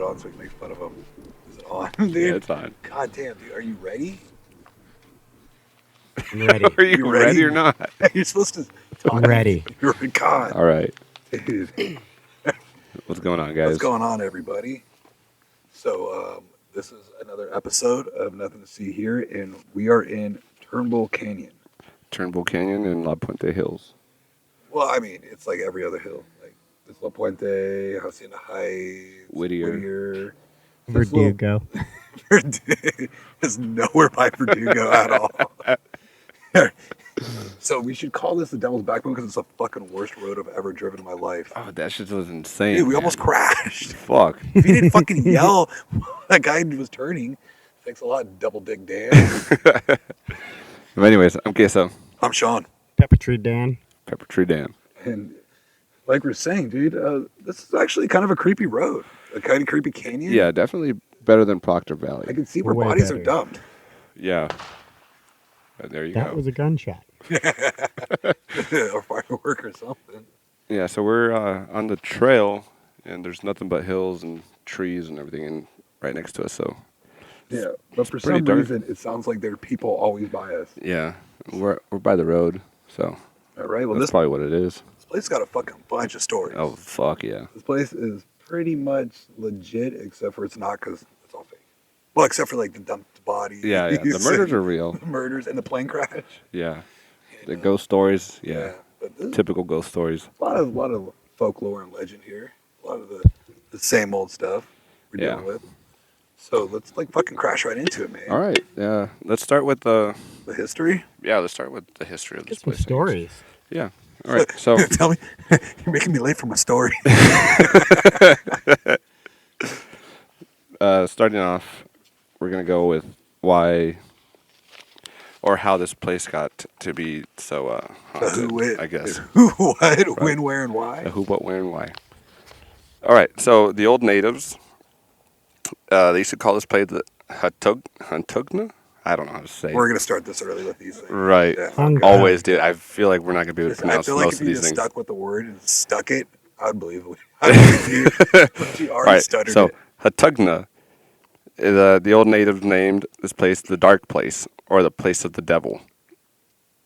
on so we can make fun of him. Is it on, dude? Yeah, it's on. God damn, dude. Are you ready? I'm ready. Are you ready or not? You're supposed to talk. I'm ready. You're God. All right. Dude. What's going on, guys? What's going on, everybody? So, this is another episode of Nothing to See Here, and we are in Turnbull Canyon. Turnbull Canyon and La Puente Hills. Well, I mean, it's like every other hill. Like, there's La Puente, Hacienda Heights, Whittier. Verdugo. There's nowhere by Verdugo at all. So we should call this the Devil's Backbone because it's the fucking worst road I've ever driven in my life. Oh, that shit was insane. Dude, we man. almost crashed. Fuck. If he didn't fucking yell, that guy was turning. Thanks a lot, Double Dick Dan. But anyways, I'm Queso. I'm Sean. Pepper Tree Dan. Pepper Tree Dan. And like we're saying, dude, this is actually kind of a creepy road. A kind of creepy canyon. Yeah, definitely better than Proctor Valley. I can see where Way bodies better. are dumped. Yeah. But there you That go. was a gunshot. Or firework or something. Yeah, so we're on the trail, and there's nothing but hills and trees and everything right next to us. So Yeah, but for pretty some dark. reason, it sounds like there are people always by us. yeah, we're by the road. So All right, well, that's this probably what it is. place got a fucking bunch of stories. Oh fuck yeah. This place is pretty much legit, except for it's not because it's all fake. Well, except for like the dumped bodies. Yeah, yeah. The murders are real. The murders and the plane crash. Yeah. The ghost stories. Yeah. But this is Typical ghost stories. a lot of folklore and legend here. A lot of the same old stuff we're Yeah. dealing with. So let's like fucking crash right into it, man. All right. Yeah. Let's start with the history. let's start with the history of this Get some place. stories. Yeah. All right. So Tell me, you're making me late for my story. starting off, we're gonna go with why or how this place got to be so haunted. Who, it, I guess. Who, what, when, where, and why. Who, what, where, and why. All right. So the old natives, they used to call this place the Huntugna. I don't know how to say. We're gonna start this early with these things. Right. Yeah. Hung- Always did. I feel like we're not gonna be able to I pronounce feel like most if of you these just things. stuck with the word and stuck it, I'd believe it. I'd believe you. But you All already right. stuttered So it. Huntugna, the old natives named this place the Dark Place or the Place of the Devil.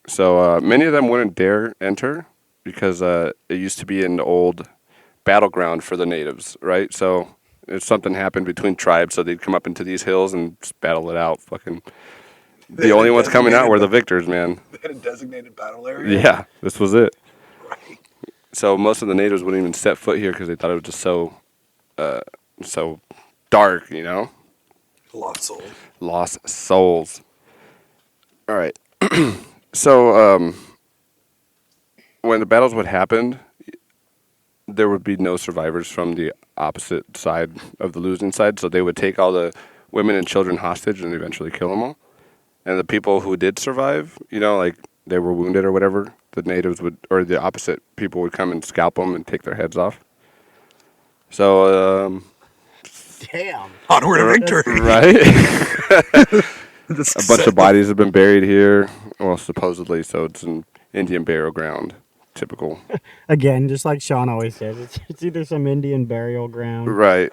So many of them wouldn't dare enter because it used to be an old battleground for the natives, right? So if something happened between tribes, so they'd come up into these hills and just battle it out. Fucking They the had only a ones coming out were the designated- victors, man. They had a designated battle area. Yeah, this was it. Right. So most of the natives wouldn't even set foot here because they thought it was just so dark, you know? Lost soul. Lost souls. All right. So when the battles would happen, there would be no survivors from the opposite side of the losing side. So they would take all the women and children hostage and eventually kill them all. And the people who did survive, you know, like they were wounded or whatever, the natives would, or the opposite people would come and scalp them and take their heads off. So, Damn. Onward to victory. right? A bunch of bodies have been buried here. Well, supposedly, so it's an Indian burial ground. Typical. Again, just like Sean always says, it's either some Indian burial ground. Right.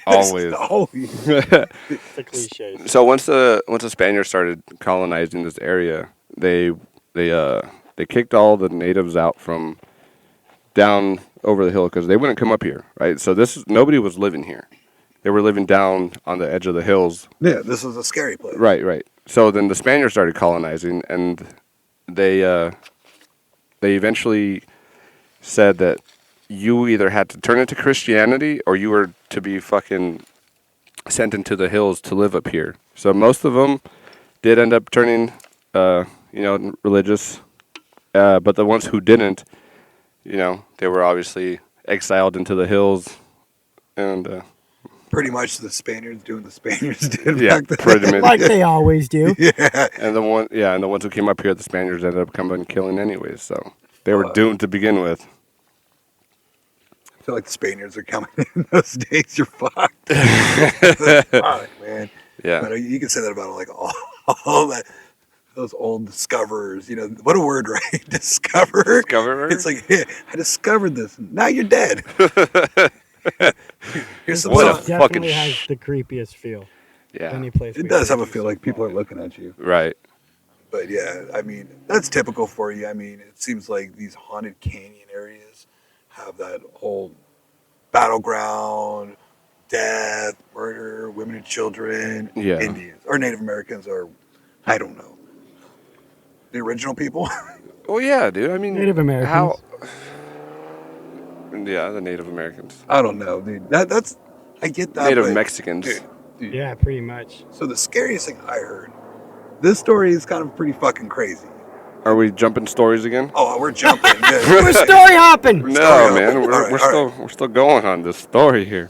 Always. Always. It's a cliche. So once the Spaniards started colonizing this area, they kicked all the natives out from down over the hill because they wouldn't come up here, right? So nobody was living here. They were living down on the edge of the hills. Yeah, this was a scary place. Right. So then the Spaniards started colonizing, and they eventually said that you either had to turn into Christianity or you were to be fucking sent into the hills to live up here. So most of them did end up turning, religious, but the ones who didn't, they were obviously exiled into the hills, and Pretty much the Spaniards doing the Spaniards did yeah, back then. pretty much. Like they always do. Yeah. And the ones who came up here, the Spaniards ended up coming and killing anyways. So they were doomed to begin with. I feel like the Spaniards are coming in those days. You're fucked. Fuck, man. Yeah. But you can say that about like all that. Those old discoverers, what a word, right? Discover. Discoverer? It's like, yeah, I discovered this. Now you're dead. Here's some What a It sun. fucking definitely has the creepiest feel. Yeah. Any place It we've does been have a to feel so like people far. are looking at you. Right. But yeah, I mean, that's typical for you. I mean, it seems like these haunted canyon areas have that whole battleground, death, murder, women and children, Yeah. Indians, or Native Americans, or I don't know. The original people? Well, yeah, dude. I mean, Native Americans. How? Yeah, the Native Americans. I don't know, dude. That's, I get that. Native but, Mexicans. dude, Yeah, pretty much. So the scariest thing I heard, this story is kind of pretty fucking crazy. Are we jumping stories again? Oh, we're jumping. We're story hopping. No, Story man. up. We're All right, we're still going on this story here.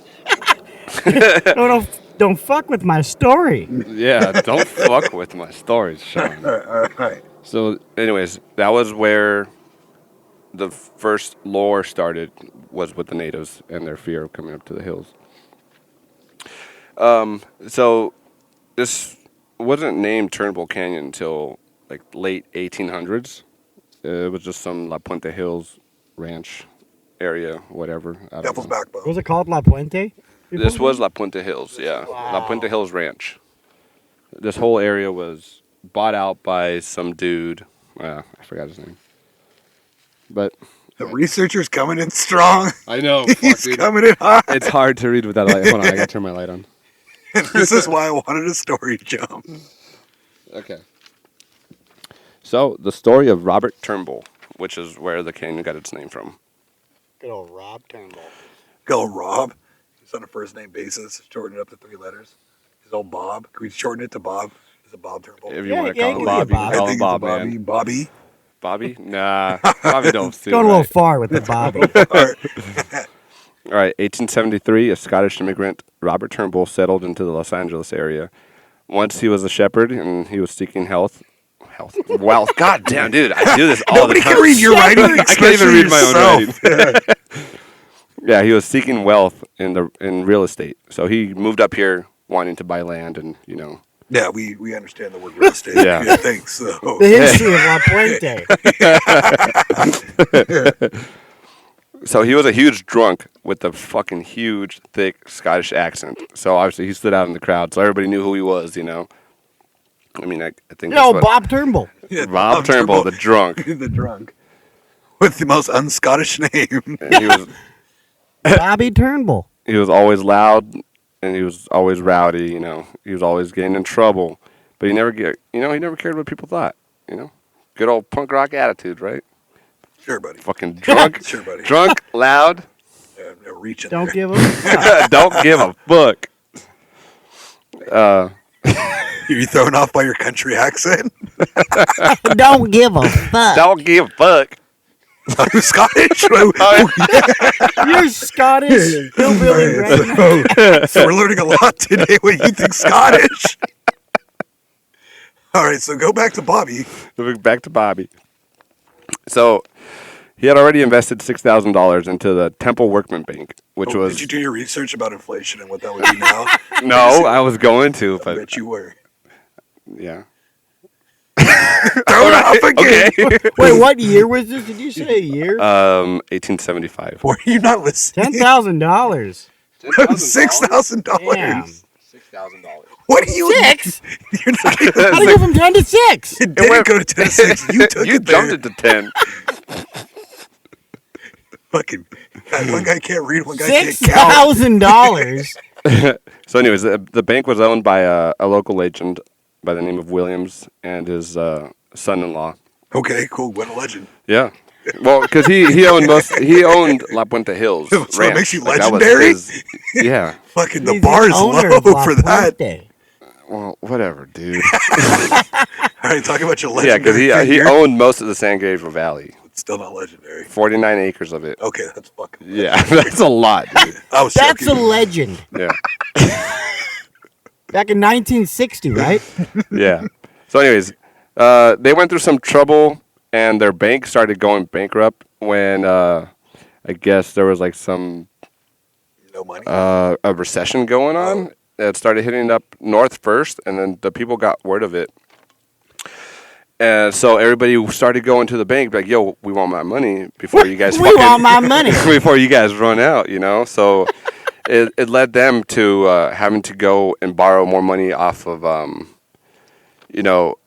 Don't fuck with my story. Yeah, don't fuck with my stories, Sean. All right. So, anyways, that was where the first lore started, was with the natives and their fear of coming up to the hills. So this wasn't named Turnbull Canyon until like late 1800s. It was just some La Puente Hills ranch area, whatever. I don't Devil's know. backbone. Was it called La Puente? This was La Puente Hills, yeah. Wow. La Puente Hills Ranch. This whole area was bought out by some dude. I forgot his name. But The researcher's coming in strong. I know. He's coming in hot. It's hard to read without a light. Hold on, I gotta turn my light on. And this is why I wanted a story jump. Okay. So, the story of Robert Turnbull, which is where the canyon got its name from. Good old Rob Turnbull. Go Rob. He's on a first name basis. Shorten it up to 3 letters. His old Bob. Can we shorten it to Bob? Is it Bob Turnbull? If you Yeah, want to yeah, call him you Bob, can you be can a call I him think Bob, it's a Bobby. man. Bobby. Bobby? Nah, Bobby don't suit. Going a little Right. far with the Bobby. All right, 1873, a Scottish immigrant, Robert Turnbull, settled into the Los Angeles area. Once he was a shepherd and he was seeking wealth. God damn, dude, I do this all Nobody the time. can read your writing. I can't even read my own yourself. writing. Yeah, he was seeking wealth in real estate. So he moved up here wanting to buy land and, Yeah, we understand the word real estate. Yeah. Yeah, thanks. So. The history of La Puente. So he was a huge drunk with a fucking huge, thick Scottish accent. So obviously he stood out in the crowd, so everybody knew who he was, I mean, I think Yo, Bob Turnbull. Yeah, Bob Turnbull, the drunk. the drunk. With the most un-Scottish name. And Bobby Turnbull. he was always loud and he was always rowdy, He was always getting in trouble. But he never he never cared what people thought, Good old punk rock attitude, right? Sure, buddy. Fucking drunk. Sure, buddy. Drunk, loud. Reaching Don't there. give a fuck. Don't give a fuck. You're thrown off by your country accent? Don't give a fuck. Don't give a fuck. I'm Scottish? You're Scottish. Hillbilly redneck. So we're learning a lot today when you think Scottish. All right, so go back to Bobby. Back to Bobby. So he had already invested $6,000 into the Temple Workman Bank, which was... Did you do your research about inflation and what that would be now? No, I was going to, I but... bet you were. Yeah. Throw it off again. Okay. Wait, what year was this? Did you say a year? 1875. Were you not listening? $10,000. $6,000. Damn. $6,000. What are you? 6? You're not even. How do you go from 10 to 6? It didn't go to 10 to 6. You took You it there. jumped it to 10. Fucking. One guy can't read, one guy can't count. $6,000. So anyways, the bank was owned by a local agent by the name of Williams and his son-in-law. Okay, cool. What a legend. Yeah. Well, because he owned La Puente Hills. So it Ranch. makes you Like, that was legendary? his- yeah. Fucking the He's bar is owner low of La for that. Puente. Well, whatever, dude. All right, talk about your Yeah, because legendary he figure. owned most of the San Gabriel Valley. It's still not legendary. 49 acres of it. Okay, that's fucking. Yeah, that's a lot, dude. I was That's a joking. legend. Yeah. Back in 1960, right? Yeah. So anyways, they went through some trouble and their bank started going bankrupt when I guess there was like some No money. a recession going on. It started hitting up north first, and then the people got word of it. And so everybody started going to the bank, like, "Yo, we want my money before you guys We want my money. before you guys run out," So it led them to having to go and borrow more money off of a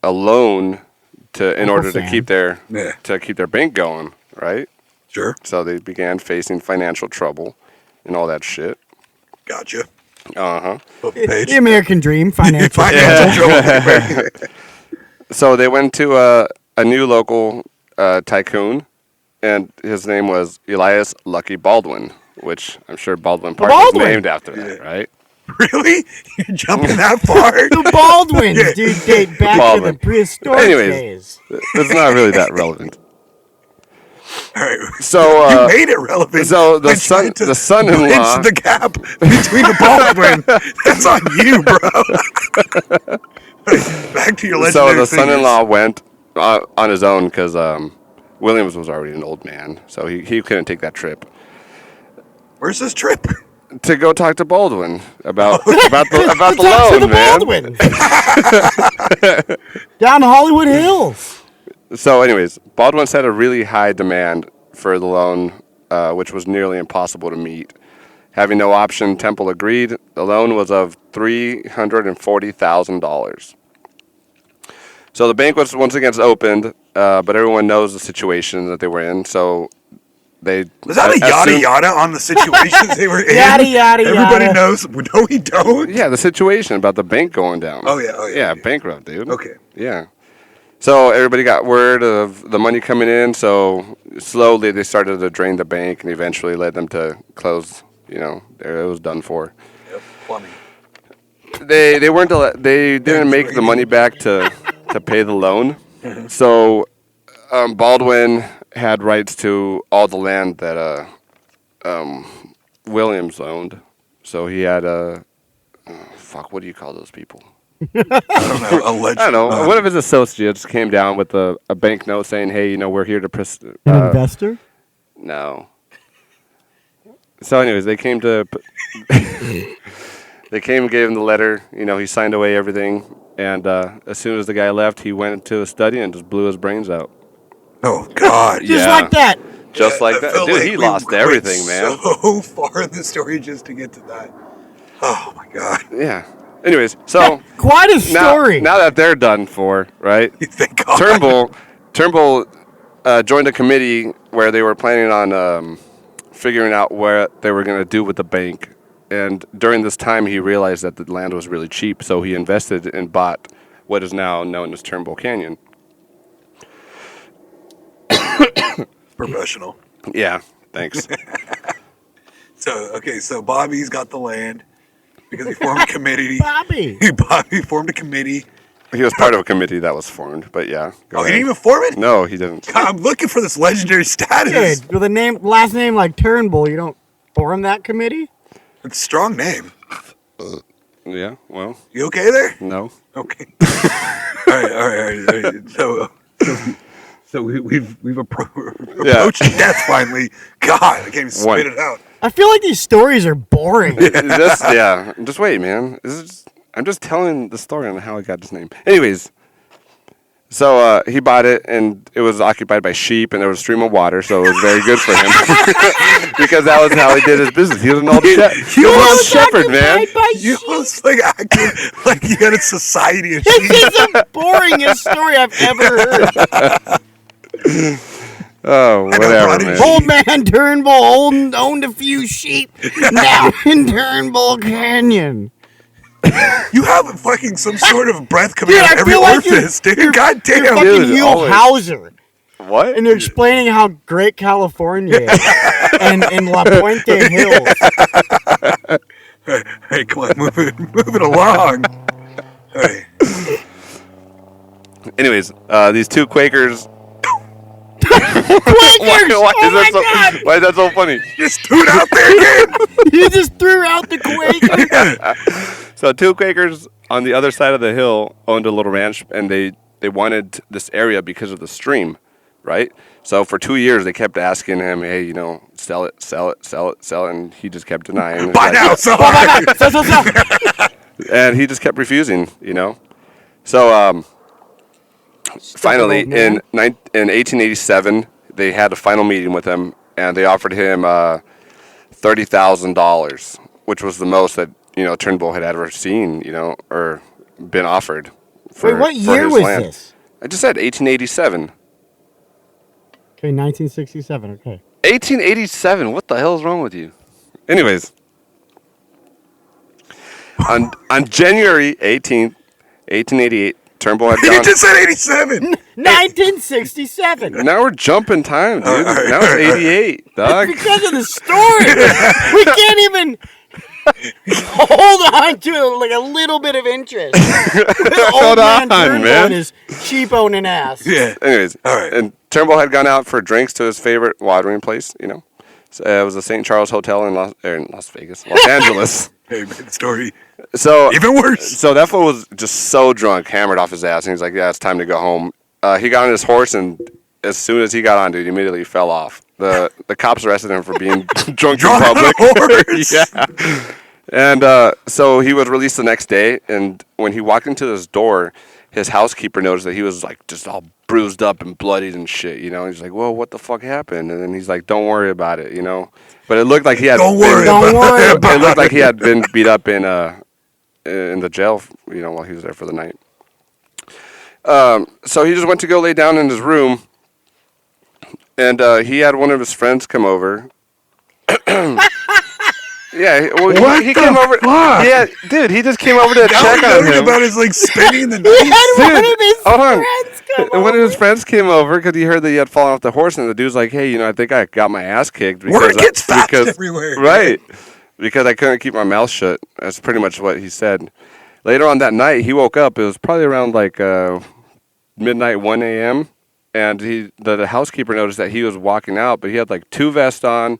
loan in order to Sam. keep their Yeah. bank going, right? Sure. So they began facing financial trouble and all that shit. Gotcha. Uh-huh. Flip the page. The American dream, financial. Financial trouble. So they went to a new local tycoon, and his name was Elias Lucky Baldwin, which I'm sure Baldwin Park Baldwin. was named after that, Yeah. right? Really? You're jumping that far? The Baldwins, Yeah. dude, date back Baldwin. to the prehistoric Anyways. days. It's not really that relevant. All right. So You made it relevant. so the by son- trying to the son-in-law- bridge the gap between the Baldwin. That's on you, bro. Back to your legendary So the figures. son-in-law went on his own because Williams was already an old man, so he couldn't take that trip Where's this trip? to go talk to Baldwin about the Talk to loan, the man. Baldwin. Down Hollywood Hills. So, anyways, Baldwin set a really high demand for the loan, which was nearly impossible to meet. Having no option, Temple agreed. The loan was of $340,000. So the bank was once again opened, but everyone knows the situation that they were in. So they Was that a yada assumed- yada on the situations they were in? Yada, yada, Everybody yada. knows. No, we don't. Yeah, the situation about the bank going down. Oh, yeah, yeah. bankrupt, dude. Okay. Yeah. So everybody got word of the money coming in. So slowly they started to drain the bank, and eventually led them to close. It was done for. Yep, plumbing. They didn't make the money back to pay the loan. So Baldwin had rights to all the land that Williams owned. So he had what do you call those people? I don't know. Alleged. I don't know. One of his associates came down with a banknote saying, "Hey, we're here to An investor? No. So, anyways, they came and gave him the letter. He signed away everything, and as soon as the guy left, he went into a study and just blew his brains out. Oh God. Just Yeah. like that. Just like I that, felt dude. like He we lost went everything, man. So far in the story just to get to that. Oh my God. Yeah. Anyways, so Quite a story. now that they're done for, right? Thank God. Turnbull joined a committee where they were planning on figuring out what they were going to do with the bank. And during this time, he realized that the land was really cheap, so he invested and bought what is now known as Turnbull Canyon. Professional. Yeah, thanks. So Bobby's got the land because he formed a committee. Bobby. Bobby formed a committee. He was part of a committee that was formed, but yeah. Go Oh, he ahead. didn't even form it? No, he didn't. God, I'm looking for this legendary status. Dude, with a last name like Turnbull, you don't form that committee? It's a strong name. Yeah, well, You okay there? no. Okay. all right. So we've approached death finally. God, I can't even spit it out. I feel like these stories are boring. Just wait, man. I'm just telling the story on how I got his name. Anyways, so he bought it, and it was occupied by sheep, and there was a stream of water, so it was very good for him because that was how he did his business. He was an old shepherd, man. You almost like acting like you had a society of This sheep. is the boringest story I've ever heard. Oh, whatever, man. Old man Turnbull owned a few sheep now in Turnbull Canyon. You have fucking some sort of breath coming Dude, out I of every feel like orifice, dude. God damn. You're Dude, fucking Hugh always. Hauser. What? And you're explaining how great California is. and in La Puente Hills. Hey, come on, move it along. All right. Anyways, these two Quakers. Quakers! Why is that so funny? Just threw it out there again. You just threw out the Quakers. So two Quakers on the other side of the hill owned a little ranch, and they wanted this area because of the stream, right? So for 2 years, they kept asking him, hey, sell it, and he just kept denying. Buy now, sorry. So. And he just kept refusing, So finally, old man. in 1887, they had a final meeting with him, and they offered him $30,000 which was the most that Turnbull had ever seen, or been offered. For, Wait, what for year his was land. this? I just said 1887. Okay, 1967. Okay. 1887. What the hell is wrong with you? Anyways, on January 18th, 1888, Turnbull had You gone. just said 87. 1967. Now we're jumping time, dude. All right, Now it's 88, dog. Because of the story. We can't even hold on to like a little bit of interest. Hold on, Turnbull man. and his cheap owning ass. Yeah. Anyways, All right. and Turnbull had gone out for drinks to his favorite watering place, So, it was the St. Charles Hotel in Los Angeles. Hey, man, the story So even worse. So that fool was just so drunk, hammered off his ass, and he's like, "Yeah, it's time to go home." He got on his horse, and as soon as he got on, dude, he immediately fell off. The cops arrested him for being drunk in on public. a horse. Yeah. And so he was released the next day, and when he walked into this door, his housekeeper noticed that he was like just all bruised up and bloodied and shit, He's like, "Well, what the fuck happened?" And then he's like, "Don't worry about it, But it looked like he had Don't worry about it looked like he had been beat up in the jail, while he was there for the night. So he just went to go lay down in his room, and he had one of his friends come over. Yeah, well, What he the came over. fuck? Yeah, dude, he just came over to All check I on heard him. about is like spinning the He knife. had one of his hold on. friends come And one of over. his friends came over because he heard that he had fallen off the horse, and the dude's like, "Hey, I think I got my ass kicked." Word gets fast because everywhere. Right. Because I couldn't keep my mouth shut. That's pretty much what he said. Later on that night, he woke up. It was probably around like midnight, 1 a.m., and the housekeeper noticed that he was walking out, but he had like 2 vests on,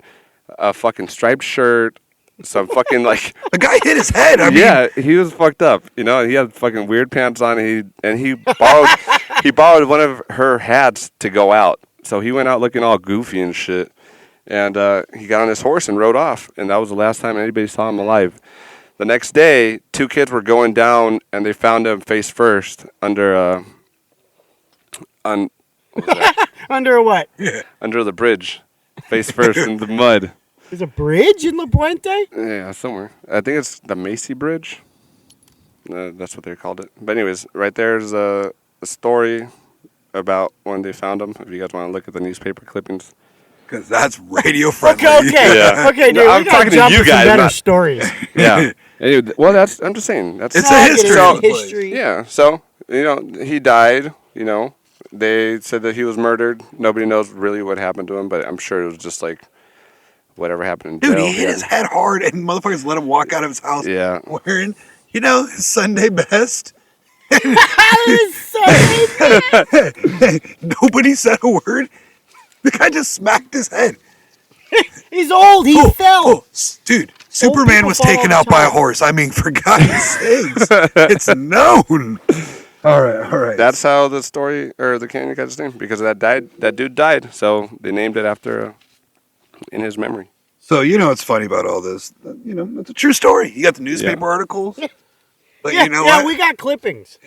a fucking striped shirt, some fucking like... The guy hit his head. I mean, Yeah, he was fucked up. He had fucking weird pants on, and he borrowed one of her hats to go out. So he went out looking all goofy and shit. And he got on his horse and rode off. And that was the last time anybody saw him alive. The next day, 2 kids were going down, and they found him face first under Under what? under the bridge, face first in the mud. There's a bridge in La Puente? Yeah, somewhere. I think it's the Macy Bridge. That's what they called it. But anyways, right there's a story about when they found him. If you guys want to look at the newspaper clippings. because that's radio friendly. Okay. Yeah. Okay, dude. I'm We gotta talking to jump you to some guys, better not- stories. Yeah. Anyway, well, I'm just saying. That's It's No, a I get it. history. It's of the place. history. Yeah. So he died. They said that he was murdered. Nobody knows really what happened to him, but I'm sure it was just like whatever happened in Dude, jail. he hit his head hard, and motherfuckers let him walk out of his house Yeah. wearing, his Sunday best. Nobody said a word. The guy just smacked his head. He's old. He fell. Dude, Superman people was fall taken all out the by a time. horse. I mean, for God's sakes, it's known. All right. That's how the story or the canyon got its name, because that dude died. So they named it after in his memory. So what's funny about all this? It's a true story. You got the newspaper articles, but Yeah, you know yeah, what? we got clippings.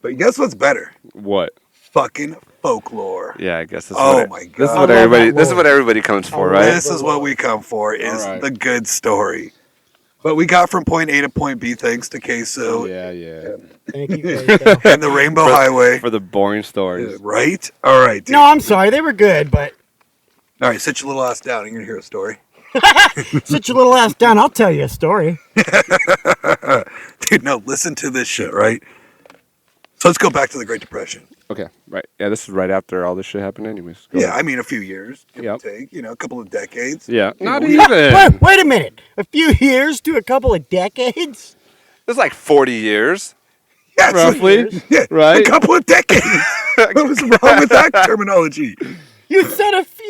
But guess what's better? What? Fucking folklore. Yeah, I guess. Oh my God. This is I what love everybody. that This is lore. what everybody comes for, I right? love This is what we come for, is All right. the good story. But we got from point A to point B thanks to Queso Yeah. Thank you, Queso. and the Rainbow Highway. For the boring stories. Right? All right, dude. No, I'm sorry. They were good, but All right, sit your little ass down. You're going to hear a story. sit your little ass down. I'll tell you a story. Dude, no, listen to this shit, right? So let's go back to the Great Depression. Okay, right. Yeah, this is right after all this shit happened, anyways. Go Yeah, ahead. I mean, a few years, give or Yep. take, a couple of decades. Yeah. Not we- even. Wait a minute. A few years to a couple of decades? It's like 40 years, Yeah, it's roughly. yeah, right? a couple of decades. What was wrong with that terminology? You said a few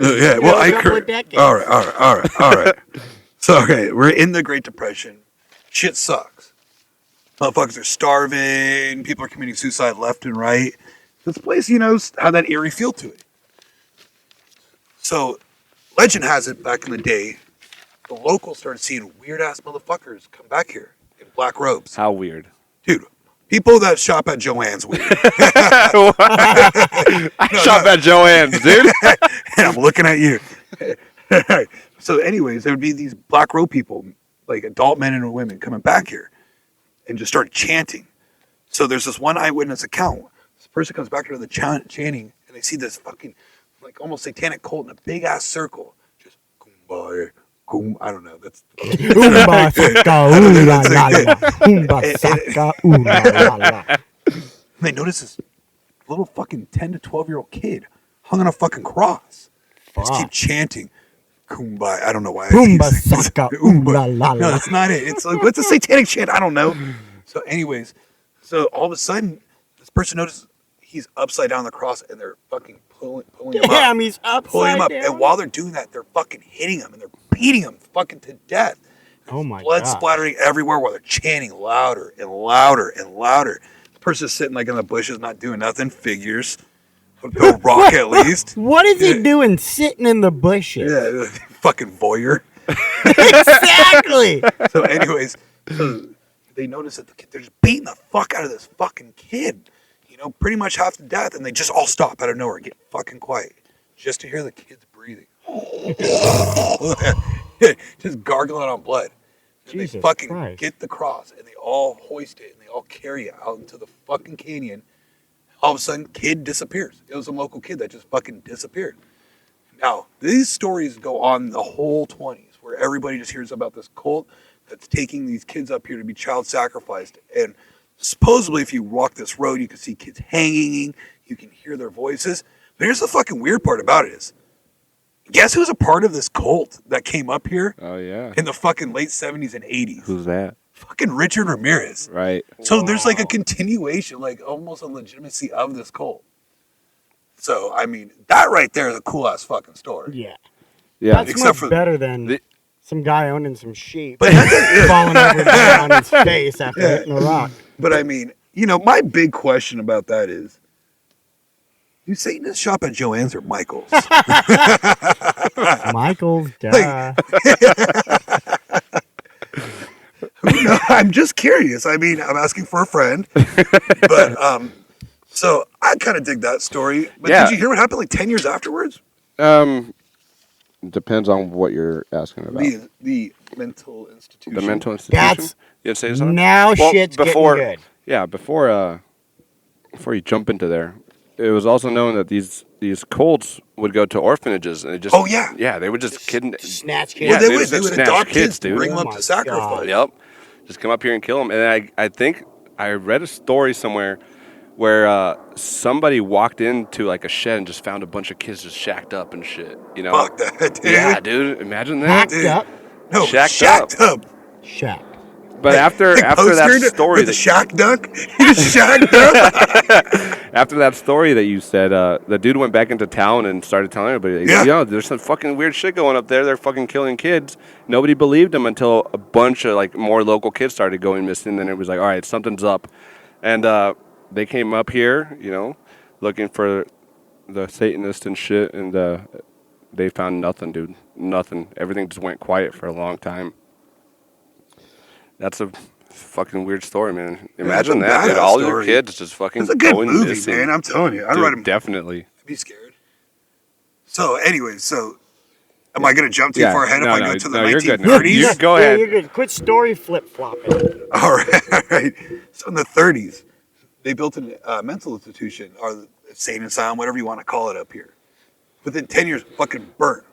years. Yeah, well, A I couple of correct. decades. All right. So, okay, we're in the Great Depression. Shit sucks. Motherfuckers are starving. People are committing suicide left and right. This place, had that eerie feel to it. So, legend has it, back in the day, the locals started seeing weird-ass motherfuckers come back here in black robes. How weird. Dude, people that shop at Joann's weird. Shop at Joann's, dude. And I'm looking at you. So, anyways, there would be these Black Row people, like adult men and women, coming back here and just start chanting. So there's this one eyewitness account. This person comes back to the chanting, and they see this fucking, like, almost satanic cult in a big ass circle. Just kumbaya, I don't know. That's Oomba saka ooh la la la. Oomba saka ooh la la la. They notice this little fucking 10 to 12-year-old kid hung on a fucking cross. Just keep chanting. Kumbaya. I don't know why. Oomba saka ooh la la No, la. that's not it. It's like, what's a satanic chant? I don't know. So, anyways, so all of a sudden, this person notices he's upside down on the cross, and they're fucking pulling him up. Damn, he's upside Pulling him up. down. And while they're doing that, they're fucking hitting him, and they're beating him fucking to death. Oh my Blood god. splattering everywhere while they're chanting louder and louder and louder. The person's sitting like in the bushes, not doing nothing. Figures. He'll rock at least. What is he doing sitting in the bushes? Yeah, fucking voyeur. Exactly. So, anyways, so they notice that they're just beating the fuck out of this fucking kid. You know, pretty much half to death, and they just all stop out of nowhere, get fucking quiet, just to hear the kids breathing. Just gargling on blood. And Jesus they fucking Christ. get the cross, and they all hoist it, and they all carry it out into the fucking canyon. All of a sudden, kid disappears. It was a local kid that just fucking disappeared. Now, these stories go on the whole 20s, where everybody just hears about this cult that's taking these kids up here to be child sacrificed. And supposedly, if you walk this road, you can see kids hanging, you can hear their voices. But here's the fucking weird part about it is, guess who's a part of this cult that came up here Oh yeah. in the fucking late 70s and 80s? Who's that? Fucking Richard Ramirez. Right. So there's like a continuation, like almost a legitimacy of this cult. So, I mean, that right there is a cool ass fucking story. Yeah. Yeah. That's Except much for better than the- some guy owning some sheep But yeah. falling over dead on his face after hitting a rock. But I mean, you know, my big question about that is, do Satanists shop at Joann's or Michael's? Michael's, duh. No, I'm just curious. I mean, I'm asking for a friend. But so I kind of dig that story. But Yeah. did you hear what happened like 10 years afterwards? Depends on what you're asking about. The mental institution. The mental institution. That's- You say something? Now Well, shit's before- getting good. Yeah, before you jump into there, it was also known that these cults would go to orphanages and they just Oh, yeah. yeah, they would just kid Snatch Yeah, kids. Well, they they would. just They would snatch adopt kids, kids, dude. bring them Oh up my to sacrifice. Yep. Just come up here and kill them. And I think I read a story somewhere where somebody walked into like a shed and just found a bunch of kids just shacked up and shit. You know? Fuck that, dude. Yeah, dude. Imagine that. Hacked Dude. up. No, Shacked shacked up. Shack. But after that story, with the shack duck, he just shacked up. after that story that you said, the dude went back into town and started telling everybody, Yeah. yo, there's some fucking weird shit going up there. They're fucking killing kids. Nobody believed him until a bunch of like more local kids started going missing. Then it was like, all right, something's up. And they came up here, you know, looking for the Satanist and shit, and they found nothing, dude. Nothing. Everything just went quiet for a long time. That's a fucking weird story, man. Imagine that's a that. Dude, badass all your story. kids just fucking It's a good going movie, missing. man. I'm telling you. I'd Dude, write him. definitely. I'd be scared. So, anyway, am I going to jump too far ahead if I go to the you're good. 1930s? You go Yeah, ahead. you're good. Quit story flip flopping. All right. So in the 30s, they built a mental institution, or insane asylum, whatever you want to call it up here. Within 10 years, fucking burnt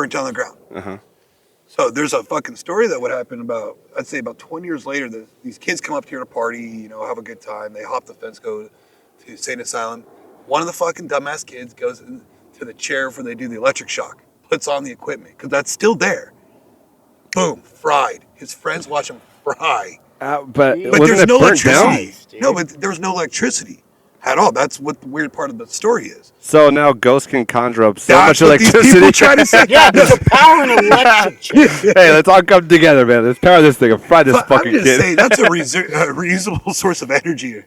down the ground. Uh-huh. So there's a fucking story that would happen I'd say about 20 years later, these kids come up here to party, you know, have a good time. They hop the fence, go to insane asylum. One of the fucking dumbass kids goes into the chair where they do the electric shock, puts on the equipment, because that's still there. Boom, fried. His friends watch him fry. But But wasn't there's it no burnt down? electricity. No, but there was no electricity at all. That's what the weird part of the story is. So now ghosts can conjure up so That's much what these electricity. people try to say. Yeah, there's a power in electric chair. Hey, let's all come together, man. Let's power this thing and fry this But fucking I'm just kid. saying that's a reasonable source of energy.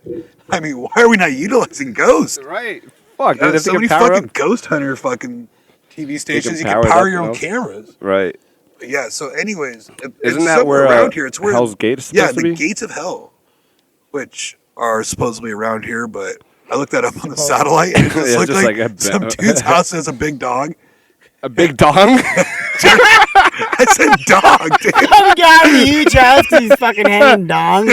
I mean, why are we not utilizing ghosts? Right. Fuck, dude. If So they many can power fucking up. ghost hunter fucking TV stations. You power can it power up, your own no? cameras. Right. But yeah. So, anyways, Isn't that where around here? It's where Hell's Gate is Yeah, supposed to the be? gates of hell, which are supposedly around here, but I looked that up on the satellite, and it just Yeah, looked just like like a some dude's house has a big dog. A big dong? I said dog, dude. Some guy in a huge house, he's fucking hanging dong.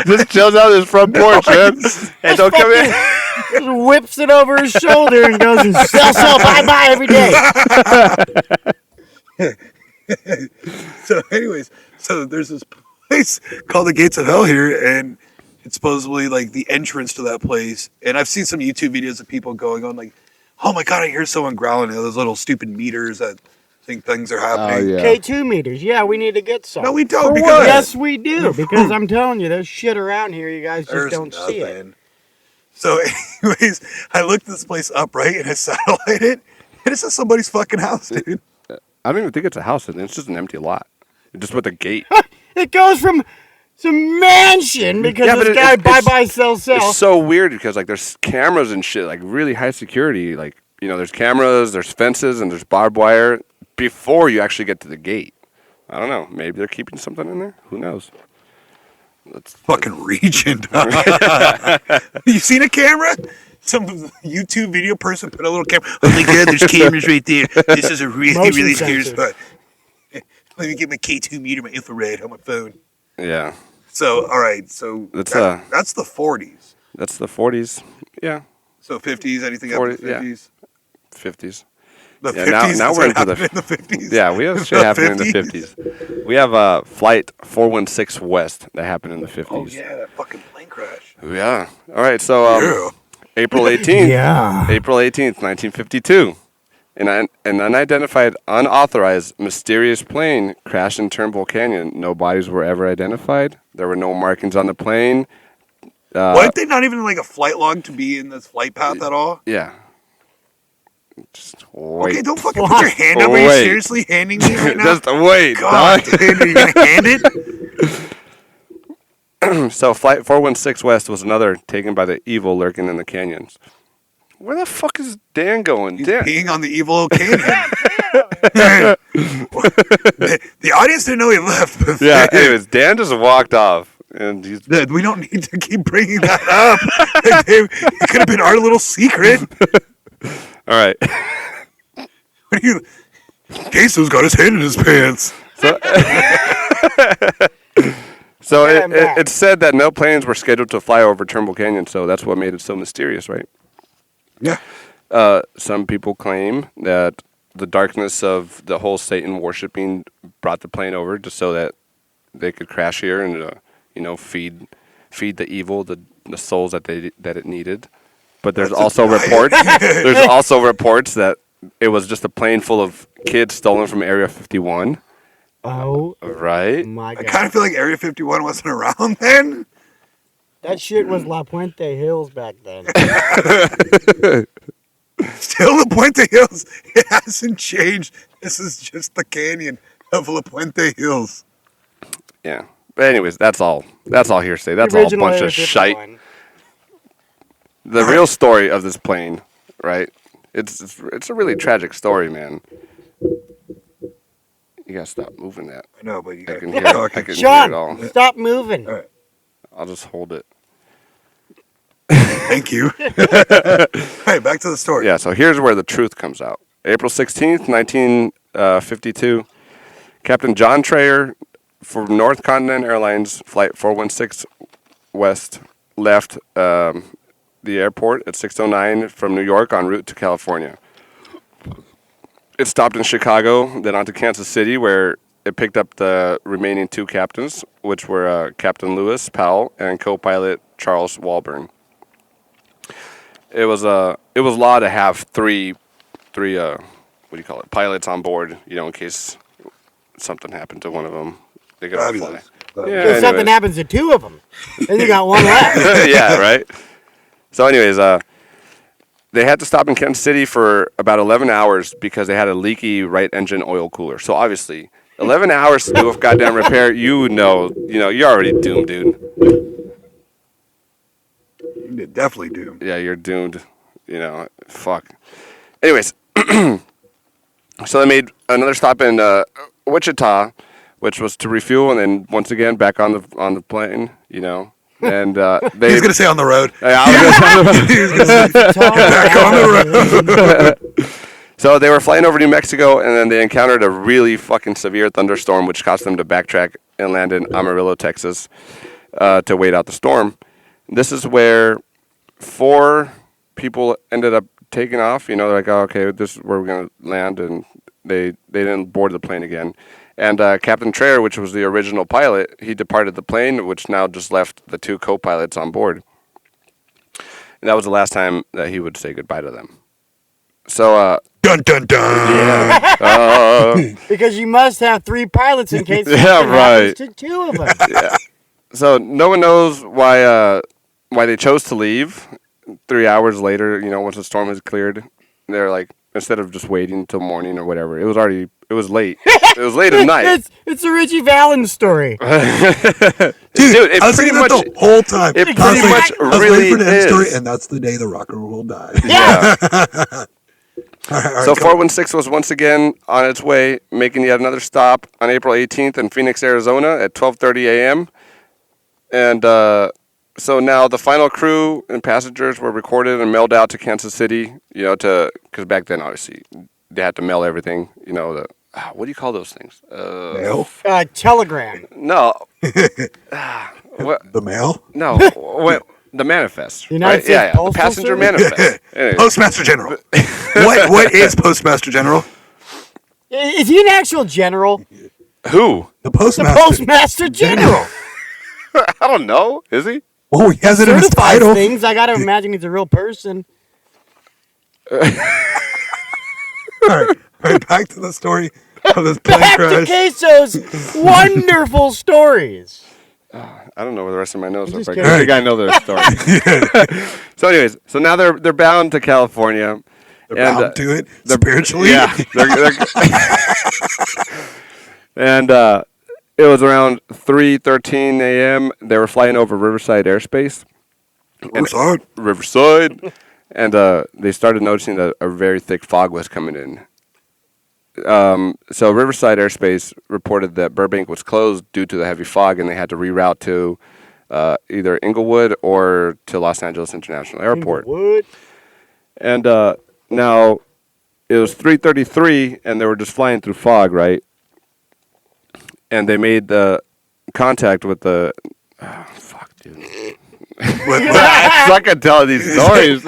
Just chills out his front porch, man. And don't come in. Just whips it over his shoulder and goes and sell, bye every day. So, anyways, there's this place called the Gates of Hell here, and it's supposedly like the entrance to that place. And I've seen some YouTube videos of people going on like, "Oh my god, I hear someone growling!" You know, those little stupid meters that think things are happening. yeah. K2 meters. Yeah, we need to get some. No, we don't. For Because what? Yes, we do. Because I'm telling you, there's shit around here. You guys just there's don't see it. nothing. So, anyways, I looked this place up, right, and I satellited, and it's just somebody's fucking house, dude. I don't even think it's a house. It's just an empty lot. Just with a gate. It goes from some mansion because Yeah, but this guy it's- buy, sell. It's so weird because like there's cameras and shit, like really high security. Like, you know, there's cameras, there's fences, and there's barbed wire before you actually get to the gate. I don't know. Maybe they're keeping something in there. Who knows? Fucking region. You seen a camera? Some YouTube video person put a little camera. Oh my god, there's cameras right there. This is a really, Motion really scary sensor. spot. Let me get my K2 meter, my infrared on my phone. Yeah, So, all right. So That's, that's the 40s. that's the 40s. Yeah, So 50s, anything 40, up to yeah. 50s? 50s. The Yeah, 50s? now Is we're what into the happened in the 50s? Yeah, we have shit happening in the 50s. We have flight 416 West that happened in the 50s. Oh, yeah, that fucking plane crash. Yeah. All right, so Yeah. April 18th. Yeah. April 18th, 1952. An unidentified, unauthorized, mysterious plane crashed in Turnbull Canyon. No bodies were ever identified. There were no markings on the plane. Why did they not even like a flight log to be in this flight path at all? Yeah. Just wait. Okay, don't fucking put your hand up. Are you Wait. seriously handing me right now? Just wait. God, dog. dude, are you gonna hand it? So Flight 416 West was another taken by the evil lurking in the canyons. Where the fuck is Dan going? He's Dan. peeing on the evil canyon. The audience didn't know he left. But Yeah, anyways, Dan just walked off. And he's we don't need to keep bringing that up. It could have been our little secret. all right. What are you? Queso's got his hand in his pants. So Get him back. it said that no planes were scheduled to fly over Turnbull Canyon, so that's what made it so mysterious, right? Yeah. Some people claim that the darkness of the whole Satan worshiping brought the plane over just so that they could crash here and feed the evil, the souls that it needed. But there's also reports. There's also reports that it was just a plane full of kids stolen from Area 51. Oh Right? my I god. kind of feel like Area 51 wasn't around then. That shit was La Puente Hills back then. Still, La Puente Hills, it hasn't changed. This is just the canyon of La Puente Hills. Yeah. But anyways, that's all hearsay. That's The all a original bunch Area of shite. 51. The real story of this plane, right? It's a really tragic story, man. You gotta stop moving that. I know, but you I got can to hear it. I talking. can hear it all. Sean, stop moving. All right. I'll just hold it. Thank you. All right, back to the story. Yeah, so here's where the truth comes out. April 16th, 1952, Captain John Trayer for North Continent Airlines Flight 416 West left the airport at 6:09 from New York en route to California. It stopped in Chicago, then on to Kansas City, where it picked up the remaining two captains, which were Captain Lewis Powell and co-pilot Charles Walburn. It was law to have three pilots on board, in case something happened to one of them. They could all fly. Fabulous. If something anyways. happens to two of them, then you got one left. Yeah, right. So, anyways, they had to stop in Kansas City for about 11 hours because they had a leaky right engine oil cooler. So obviously, 11 hours to do a goddamn repair, you're already doomed, dude. You're definitely doomed. Yeah, you're doomed. Fuck. Anyways, so they made another stop in Wichita, which was to refuel, and then once again back on the plane. And they. He's gonna say on the road. Yeah, I was gonna- He's gonna say back on the road. So they were flying over New Mexico, and then they encountered a really fucking severe thunderstorm, which caused them to backtrack and land in Amarillo, Texas, to wait out the storm. This is where 4 people ended up taking off. They're like, oh, okay, this is where we're going to land, and they didn't board the plane again. And Captain Traer, which was the original pilot, he departed the plane, which now just left the 2 co-pilots on board. And that was the last time that he would say goodbye to them. So, dun dun dun. Yeah. Because you must have 3 pilots in case something happens to 2 of them. Yeah. So no one knows why they chose to leave. 3 hours later, once the storm was cleared, they're like, instead of just waiting until morning or whatever, it was late. It was late at night. It's a Richie Valens story. Dude, I was thinking that the whole time. It pretty much I was really waiting for the end is. story, and that's the day the rocker will die. Yeah. All right, So 416 was once again on its way, making yet another stop on April 18th in Phoenix, Arizona at 12:30 a.m. And so now the final crew and passengers were recorded and mailed out to Kansas City, because back then, obviously, they had to mail everything, what do you call those things? Mail? Telegram. No. What? The mail? No. The manifest. United right? States Yeah. The Postal passenger Service? manifest. Anyways. Postmaster General. What is Postmaster General? Is he an actual general? Who? The The Postmaster. Postmaster General. I don't know. Is he? Oh, he has it in his Certifies title. things. I gotta imagine he's a real person. All right, back to the story of this plane Back to crash. Queso's wonderful stories. I don't know where the rest of my notes are. just But I kidding. think I know their story. So, anyways, now they're bound to California. They're bound to it spiritually. Yeah. And it was around 3:13 a.m. They were flying over Riverside airspace. Riverside. And they started noticing that a very thick fog was coming in. So Riverside airspace reported that Burbank was closed due to the heavy fog, and they had to reroute to either Inglewood or to Los Angeles International Airport. What? And now it was 3:33, and they were just flying through fog, right? And they made the contact with the. Oh, fuck, dude. I suck at telling these stories.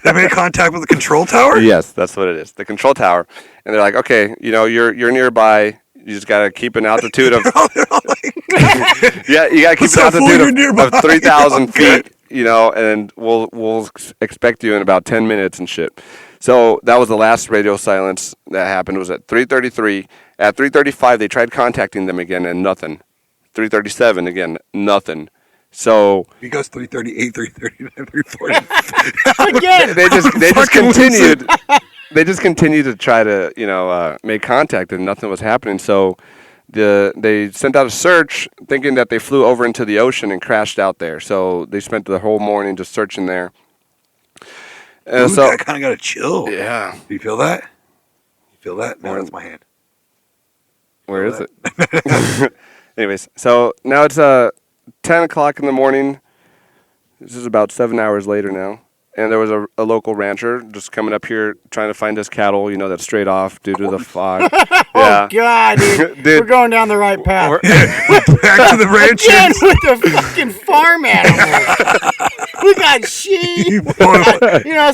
They made contact with the control tower? Yes, that's what it is. The control tower. And they're like, okay, you're nearby. You just got to keep an altitude of. Yeah, you got to keep an altitude of 3,000 feet, and we'll expect you in about 10 minutes and shit. So that was the last radio silence that happened. It was at 3:33. At 3:35, they tried contacting them again, and nothing. 3:37 again, nothing. So He goes 338, 339, 340. Again. they just continued. They just continued to try to make contact, and nothing was happening. So they sent out a search, thinking that they flew over into the ocean and crashed out there. So they spent the whole morning just searching there. Ooh, So I kind of got a chill. yeah, Do you feel that? You feel that? No, Where- that's my hand. where is it? Anyways, so now it's 10 o'clock in the morning. This is about 7 hours later now. And there was a local rancher just coming up here trying to find his cattle, that's straight off due to the fog. Oh, God, dude. Dude. We're going down the right path. Back to the ranch. Again with the fucking farm animals. We got sheep.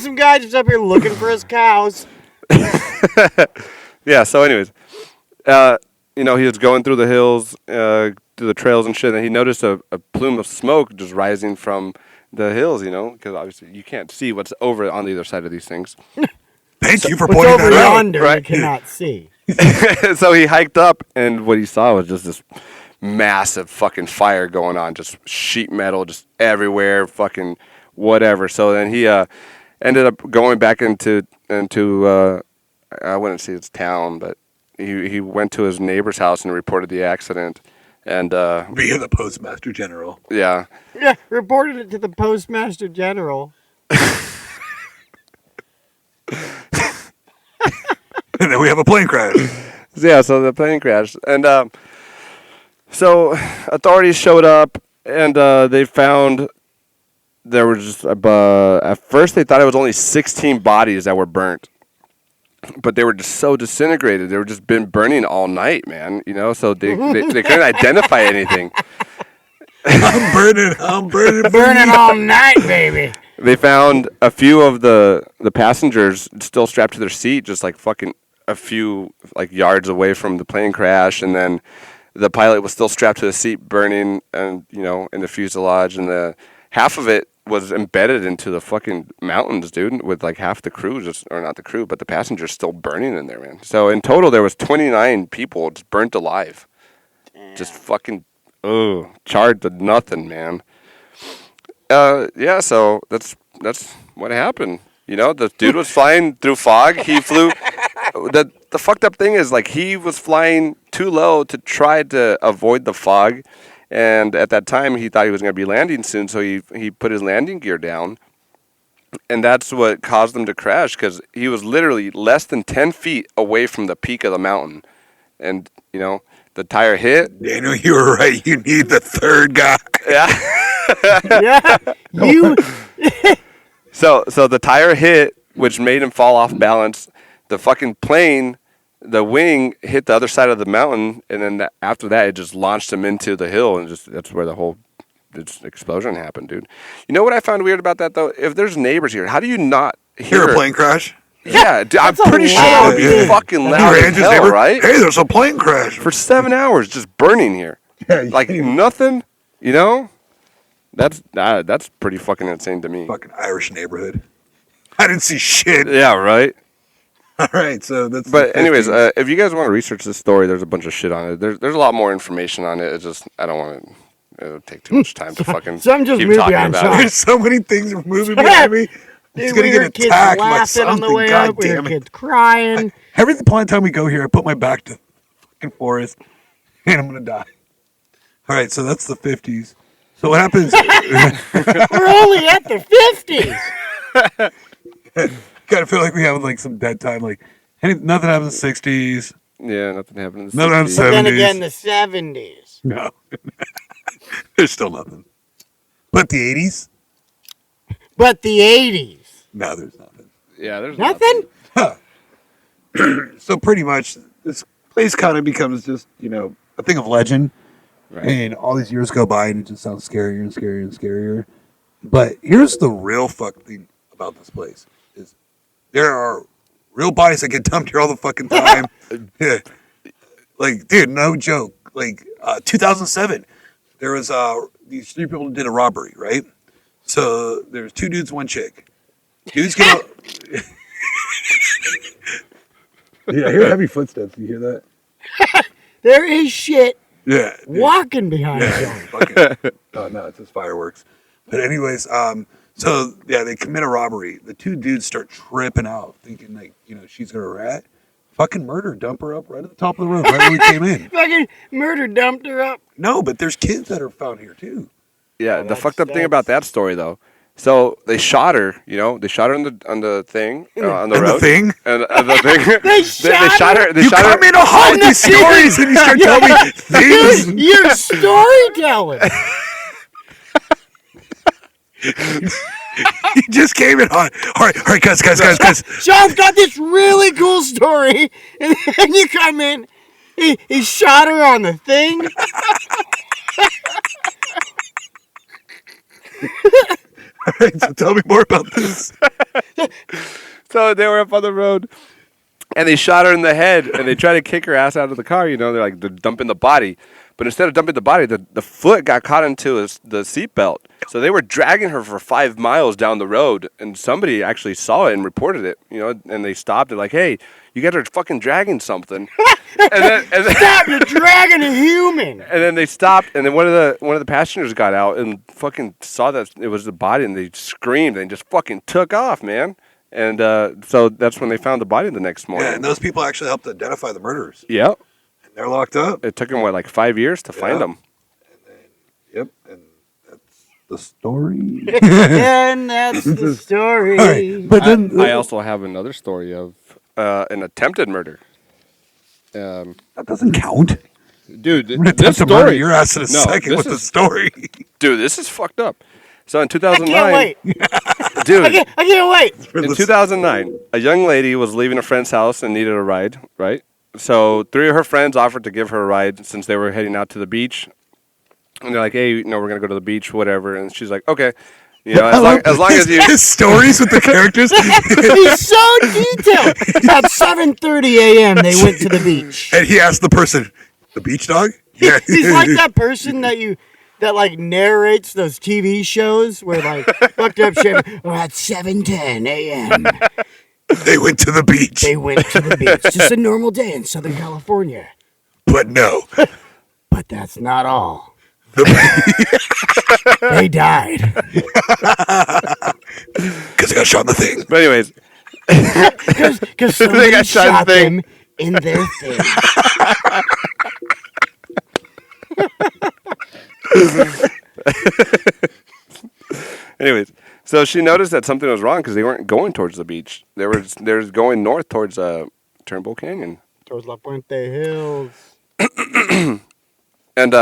Some guy just up here looking for his cows. Yeah, so anyways, he was going through the hills, through the trails and shit, and he noticed a plume of smoke just rising from the hills, because obviously you can't see what's over on the other side of these things. Thank you for What's pointing over that out. yonder right? you cannot see. So he hiked up, and what he saw was just this massive fucking fire going on, just sheet metal just everywhere, fucking whatever. So then he ended up going back into I wouldn't say it's town, but he went to his neighbor's house and reported the accident. And Via the Postmaster General. yeah, Yeah, reported it to the Postmaster General. And then we have a plane crash. yeah. So the plane crashed, and so authorities showed up, and they found there was just at first they thought it was only 16 bodies that were burnt. but they were just so disintegrated. They were just been burning all night, man. So they couldn't identify anything. I'm burning all night, baby. They found a few of the passengers still strapped to their seat, just like fucking a few like yards away from the plane crash, and then the pilot was still strapped to the seat, burning, and in the fuselage, and the half of it was embedded into the fucking mountains, dude, with like half the crew, or not the crew, but the passengers still burning in there, man. So in total, there was 29 people just burnt alive. Damn. Just fucking, charred to nothing, man. Yeah, so that's what happened. The dude was flying through fog. He flew. The fucked up thing is, like, he was flying too low to try to avoid the fog. And at that time, he thought he was going to be landing soon, so he put his landing gear down. And that's what caused him to crash, because he was literally less than 10 feet away from the peak of the mountain. And, the tire hit. Daniel, you were right. You need the third guy. Yeah. Yeah. So the tire hit, which made him fall off balance. The fucking plane, the wing hit the other side of the mountain, and then after that, it just launched him into the hill, and that's where the whole explosion happened, dude. You know what I found weird about that, though? If there's neighbors here, how do you not hear a plane crash? Yeah, dude, I'm pretty sure it would be fucking loud as hell, right? Hey, there's a plane crash. For 7 hours, just burning here. Like nothing, That's pretty fucking insane to me. Fucking Irish neighborhood. I didn't see shit. Yeah, right? All right, so that's... But anyways, if you guys want to research this story, there's a bunch of shit on it. There's a lot more information on it. It's just, I don't want to... It'll take too much time to fucking so I'm just keep moving talking on. about it. There's so many things that are moving behind me. It's going to get attacked by something. On the way God up, we hear damn it. kids crying. Every time we go here, I put my back to the fucking forest, and I'm going to die. All right, so that's the 50s. So what happens... We're only at the 50s. Kind of feel like we have like some dead time. Like nothing happened in the 60s. Yeah, nothing happened in the 60s. Nothing happened in the 70s. But then again, the 70s. No. There's still nothing. But the 80s? But the 80s. No, there's nothing. Yeah, there's Nothing? So pretty much, this place kind of becomes just, a thing of legend. Right. And all these years go by and it just sounds scarier and scarier and scarier. But here's the real fuck thing about this place. Is there are real bodies that get dumped here all the fucking time. Yeah. Like, dude, no joke. Like, 2007, there was these three people did a robbery, right? So there's two dudes, one chick. Dudes get Yeah, I hear heavy footsteps. You hear that? There is shit Yeah. walking behind you. Oh, no, it's just fireworks. But anyways, so yeah, they commit a robbery. The two dudes start tripping out, thinking like, she's gonna rat. Fucking murder, dump her up right at the top of the road, right when we came in. Fucking murder dumped her up. No, but there's kids that are found here too. Yeah, the fucked up thing about that story, though. So they shot her, they shot her on the thing, on the And road. the thing? And the thing. They shot her. They You shot her. come in all with these stories and you start telling me things. Dude, you're storytelling. You just came in hot. All right, guys. Sean's got this really cool story, and then you come in. He shot her on the thing. All right, so tell me more about this. So they were up on the road, and they shot her in the head, and they tried to kick her ass out of the car. They're dumping the body. But instead of dumping the body, the foot got caught into the seatbelt. So they were dragging her for 5 miles down the road, and somebody actually saw it and reported it, and they stopped it like, hey, you guys are fucking dragging something. and then Stop, you're dragging a human. And then they stopped, and then one of the passengers got out and fucking saw that it was the body, and they screamed and just fucking took off, man. And so that's when they found the body the next morning. Yeah, and those people actually helped identify the murderers. Yep. And they're locked up. It took them, 5 years to find them. Yep, and that's the story. And that's the story. Right, but then I also have another story of an attempted murder. that doesn't count. Dude, We're gonna this attempt to murder story. your ass in a second this with the is- story. Dude, this is fucked up. So in I 2009, can't wait. dude. I can't wait. In 2009, a young lady was leaving a friend's house and needed a ride, right? So 3 of her friends offered to give her a ride since they were heading out to the beach. And they're like, hey, we're going to go to the beach, whatever. And she's like, okay. As long as you... His stories with the characters. He's so detailed. At 7:30 a.m., they went to the beach. And he asked the person, the beach dog? Yeah. He's like that person that narrates those TV shows where like fucked up shit. Well, at 7:10 a.m. They went to the beach. They went to the beach. Just a normal day in Southern California. But no. But that's not all. They died. Because they got shot in the thing. But anyways. Because somebody shot them in their thing. Anyways, so she noticed that something was wrong because they weren't going towards the beach. They were going north towards Turnbull Canyon. Towards La Puente Hills. And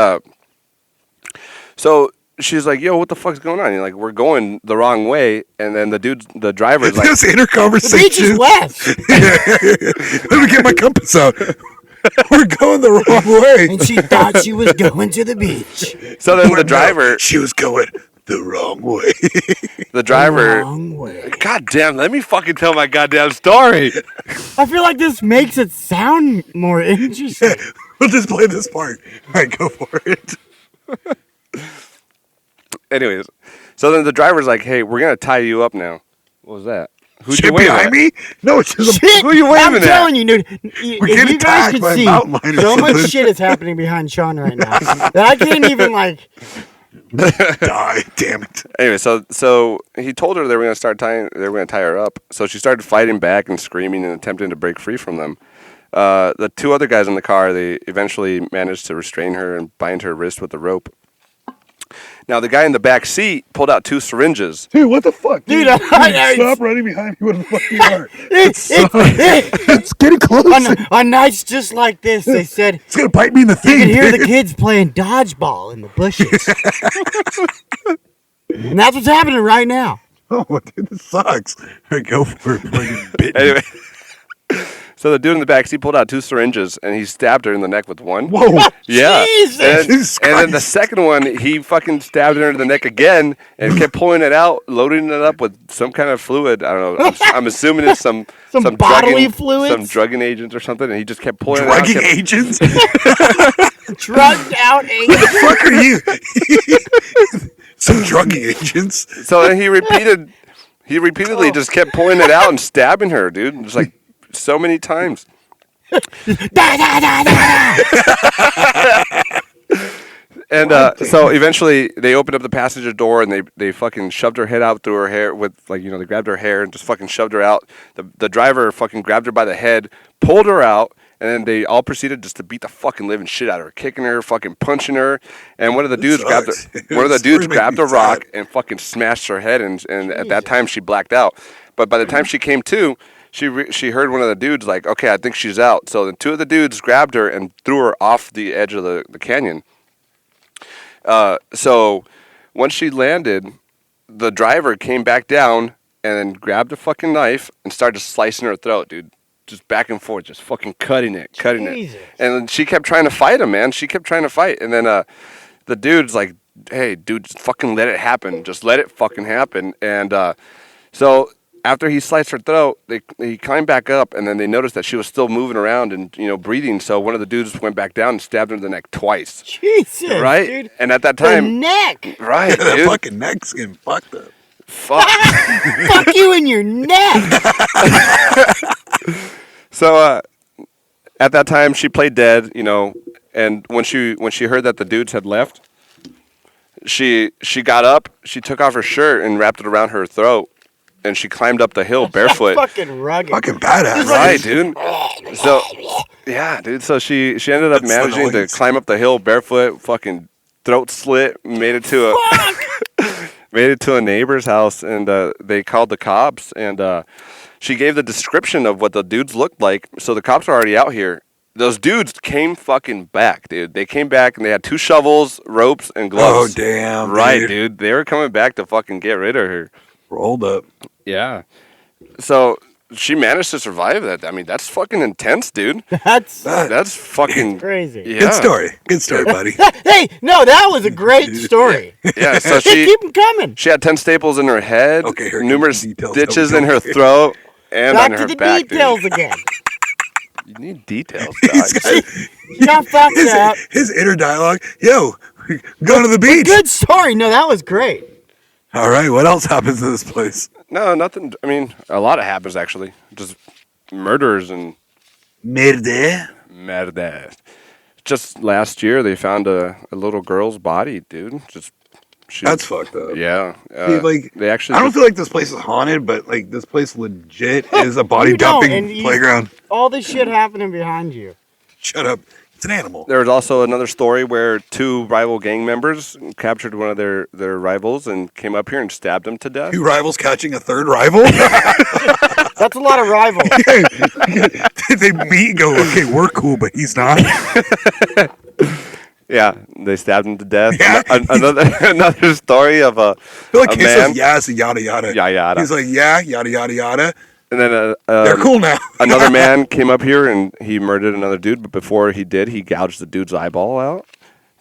so she's like, "Yo, what the fuck's going on?" And like, we're going the wrong way. And then the driver's like, This inner conversation. The beach is west. Let me get my compass out. We're going the wrong way. And she thought she was going to the beach. So then But the driver, no, she was going the wrong way. the driver, The wrong way. God damn, let me fucking tell my goddamn story. I feel like this makes it sound more interesting. We'll just play this part. All right, go for it. Anyways, so then the driver's like, "Hey, we're gonna tie you up now." What was that? Who'd Shit you wave behind at? me? No, it's just Shit, Who you waving I'm at? telling you, dude. We're If getting you guys attacked could by a see, mountain lion or so much something. shit is happening behind Sean right now that I can't even like. die. Damn it. Anyway, so he told her they were gonna tie her up. So she started fighting back and screaming and attempting to break free from them. The 2 other guys in the car, they eventually managed to restrain her and bind her wrist with a rope. Now the guy in the back seat pulled out 2 syringes. Dude, what the fuck? Dude, Stop running behind me. What the fuck you are? It's It's getting close. on nights just like this, they said It's going to bite me in the you thing. can hear dude. the kids playing dodgeball in the bushes, and that's what's happening right now. Oh, dude, this sucks. All right, go for it. Before I get bitten. Anyway, so the dude in the back seat pulled out 2 syringes and he stabbed her in the neck with one. Whoa. Yeah. Jesus. Jesus And then the Christ. second one, he fucking stabbed her in the neck again and kept pulling it out, loading it up with some kind of fluid. I don't know. I'm assuming it's some bodily drugging, fluids? some drugging agent or something. And he just kept pulling it out. Drugging kept- agents? Drugged out What the fuck are you? Some drugging agents? So then he repeatedly just kept pulling it out and stabbing her, dude. Just like so many times. Da, da, da, da, da. And so eventually they opened up the passenger door and they fucking shoved her head out through her hair with they grabbed her hair and just fucking shoved her out. The driver fucking grabbed her by the head, pulled her out, and then they all proceeded just to beat the fucking living shit out of her, kicking her, fucking punching her. And one of the dudes grabbed sucks. a Story rock makes me and fucking smashed her head and at that time she blacked out. But by the time she came to, she heard one of the dudes like, okay, I think she's out. So the 2 of the dudes grabbed her and threw her off the edge of the canyon. So once she landed, the driver came back down and then grabbed a fucking knife and started slicing her throat, dude. Just back and forth, just fucking cutting it. Jesus. And then she kept trying to fight him, man. She kept trying to fight. And then the dude's like, hey, dude, just fucking let it happen. Just let it fucking happen. And so after he sliced her throat, he climbed back up, and then they noticed that she was still moving around and, breathing. So one of the dudes went back down and stabbed her in the neck twice. Jesus, Right? dude. And at that The time... neck. Right, That dude. fucking neck's getting fucked up. Fuck. Fuck you in your neck. So at that time, she played dead, and when she heard that the dudes had left, she got up, she took off her shirt and wrapped it around her throat, and she climbed up the hill barefoot. Fucking rugged. Fucking badass. Right, dude. So, yeah, dude. So she ended up That's the managing to noise. climb up the hill barefoot, fucking throat slit, made it to a neighbor's house, and they called the cops, and she gave the description of what the dudes looked like. So the cops were already out here. Those dudes came fucking back, dude. They came back and they had 2 shovels, ropes, and Oh, gloves. damn. Right, dude. They were coming back to fucking get rid of her. Rolled up. Yeah. So she managed to survive that. I mean, that's fucking intense, dude. That's That's fucking crazy. Yeah. Good story, buddy. Hey, no, that was a great story. Yeah. So Keep them coming. she had 10 staples in her head, Okay, here comes numerous the details. stitches How we in her go. throat, and Back on to her the back. details Dude. again. You need details, He's dog. got You got fucked up. his inner dialogue. Yo, go to the beach. Good story. No, that was great. All right, what else happens in this place? No, nothing. I mean, a lot happens actually. Just murders and Merde. murder. Just last year, they found a little girl's body, dude. That's fucked up. Yeah. See, like, they actually. I don't feel like this place is haunted, but like this place legit is a body You don't, dumping and you- playground. All this shit happening behind you. Shut up. It's an animal. There was also another story where two rival gang members captured one of their rivals and came up here and stabbed him to death. Two rivals catching a third rival? That's a lot of rivals. They meet and go, okay, we're cool, but he's not. Yeah, they stabbed him to death. Yeah. Another story of I feel like a he man. says yes, yada yada. Yeah, yada. He's like, yeah, yada yada yada. And then They're cool now. another man came up here and he murdered another dude, but before he did, he gouged the dude's eyeball out.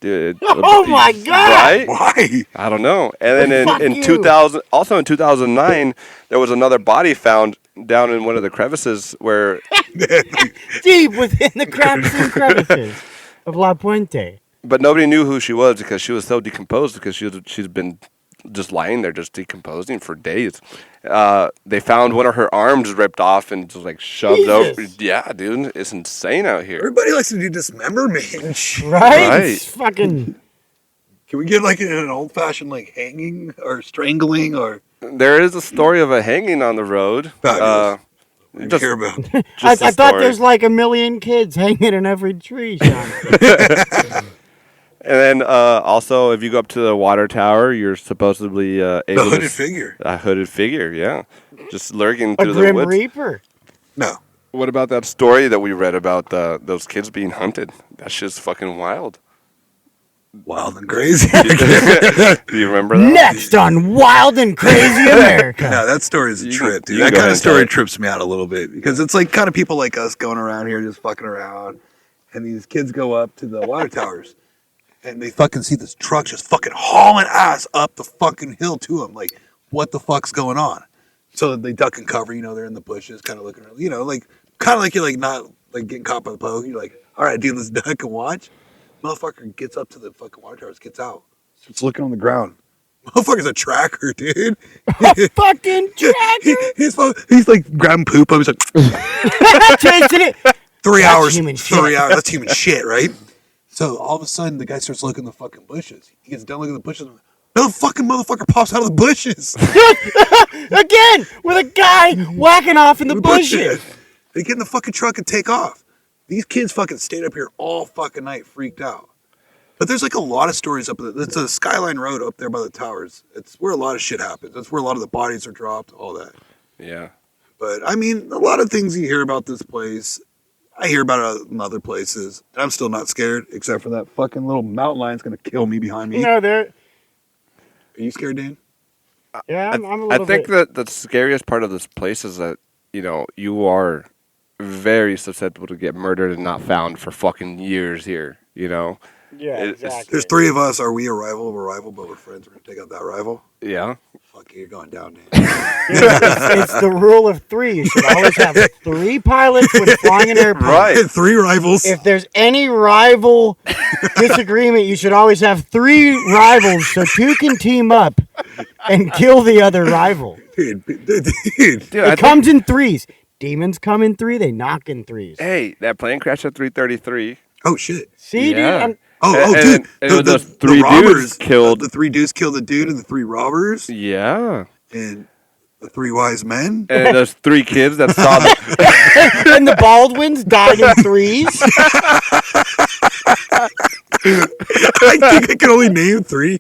Dude, Oh my God. Right? Why? I don't know. And then Fuck in you. 2000, also in 2009, there was another body found down in one of the crevices where Deep within the cracks and crevices of La Puente. but nobody knew who she was because she was so decomposed because she's been just lying there just decomposing for days. They found one of her arms ripped off and just like shoved Jesus. over. Yeah, dude, it's insane out here. Everybody likes to do dismemberment and shit. Right? Right. It's fucking. Can we get like an old fashioned like hanging or strangling or There is a story of a hanging on the road. Fabulous. Just- hear about? just I a thought story. there's like a million kids hanging in every tree, Sean. And then also, if you go up to the water tower, you're supposedly The able to hooded figure? a hooded figure, yeah, just lurking A through the Grim woods. Reaper. No. What about that story that we read about those kids being hunted? That shit's fucking wild. Wild and crazy. Do you remember that? Next on Wild and Crazy America. No, that story is a You trip, can- dude. you can That go kind ahead of and tell story it. trips me out a little bit because it's like kind of people like us going around here just fucking around, and these kids go up to the water towers, and they fucking see this truck just fucking hauling ass up the fucking hill to them. Like, what the fuck's going on? So they duck and cover. You know, they're in the bushes, kind of looking around. You know, like kind of like you're like not like getting caught by the poke. You're like, all right, dude, let's duck and watch. Motherfucker gets up to the fucking water towers, gets out, starts looking on the ground. Motherfucker's a tracker, dude. A fucking tracker. He's like grabbing poop. I was like, Chasing it. 3 That's hours. human 3 shit. hours. That's human shit, right? So all of a sudden, the guy starts looking in the fucking bushes. He gets done looking at the bushes. Another fucking motherfucker pops out of the bushes. Again, with a guy whacking off in the bushes. They get in the fucking truck and take off. These kids fucking stayed up here all fucking night, freaked out. But there's like a lot of stories up there. It's a Skyline Road up there by the towers. It's where a lot of shit happens. That's where a lot of the bodies are dropped, all that. Yeah. But I mean, a lot of things you hear about this place, I hear about it in other places. And I'm still not scared, except for that fucking little mountain lion's gonna kill me behind me. You know, they're. Are you scared, Dan? Yeah, I'm a I little think bit. that the scariest part of this place is that, you know, you are very susceptible to get murdered and not found for fucking years here, you know? Yeah, it's- exactly. There's three of us. Are we a rival of a rival, but we're friends? We're gonna take out that rival. Yeah. Fuck you, you're going down, Dan. It's the rule of three. You should always have three pilots when flying an airplane. Right. Three rivals. If there's any rival disagreement, you should always have three rivals so two can team up and kill the other rival. Dude. Dude, It comes in threes. Demons come in three, they knock in threes. hey, that plane crashed at 3:33. Oh shit. See, Yeah. dude? Oh, And- dude. and those three dudes killed- The three dudes killed the dude and the three robbers Yeah. and the three wise men. And those three kids that saw the And the Baldwins died in threes. I think I can only name three.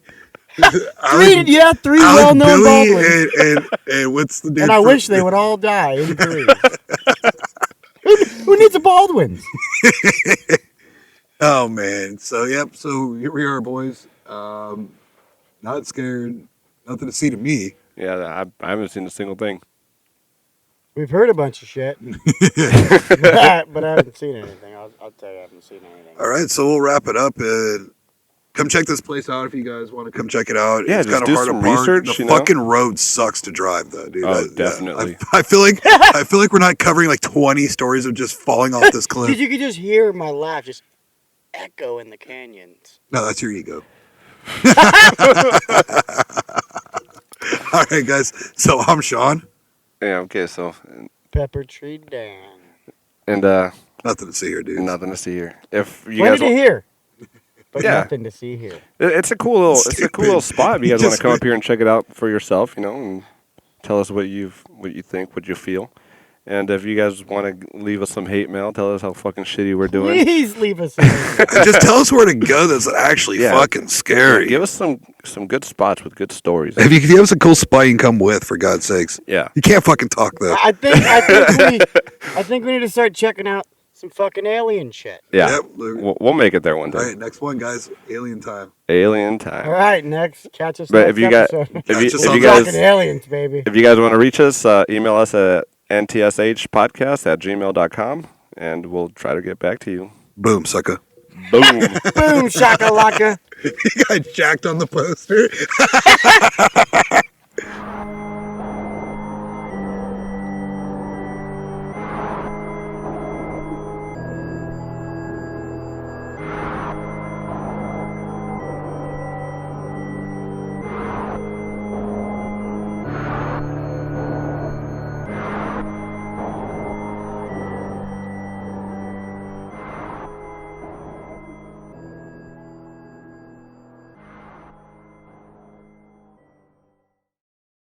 Three Alec, well-known Billy, Baldwins. and what's the dude? And I from- wish they would all die in threes. Who needs a Baldwin? Oh man. So yep. So here we are, boys. Not scared. Nothing to see to me. Yeah, I haven't seen a single thing. We've heard a bunch of shit, but I haven't seen anything. I'll tell you, I haven't seen anything. All right, so we'll wrap it up and come check this place out if you guys want to come check it out. Yeah, it's just kind of do hard some to park. research, The you know? fucking road sucks to drive, though, dude. Oh, definitely. I feel like we're not covering like 20 stories of just falling off this cliff. Because you could just hear my laugh just echo in the canyons. No, that's your ego. All right, guys. So I'm Sean. Yeah, okay, so Pepper Tree Dan. and Nothing to see here, dude. nothing to see here. If you Plenty guys to want, hear, but Yeah. nothing to see here. it's a cool little spot. If you guys want to Just come up here and check it out for yourself, and tell us what you think, what you feel. And if you guys want to leave us some hate mail, tell us how fucking shitty we're doing. Please leave us. And just tell us where to go that's actually Yeah. fucking scary. Give us some good spots with good stories. If you have us a cool spot you can come with, for God's sakes. Yeah. You can't fucking talk, though. I think we need to start checking out some fucking alien shit. Yeah. Yep. We'll make it there one All day. right, next one, guys. Alien time. Alien time. All right, next catch us. But next if you got episode. if you, Catch us if on you the- Fucking guys aliens, baby. if you guys want to reach us, email us at ntshpodcast@gmail.com and we'll try to get back to you. Boom, sucker. Boom. Boom shakalaka. You got jacked on the poster.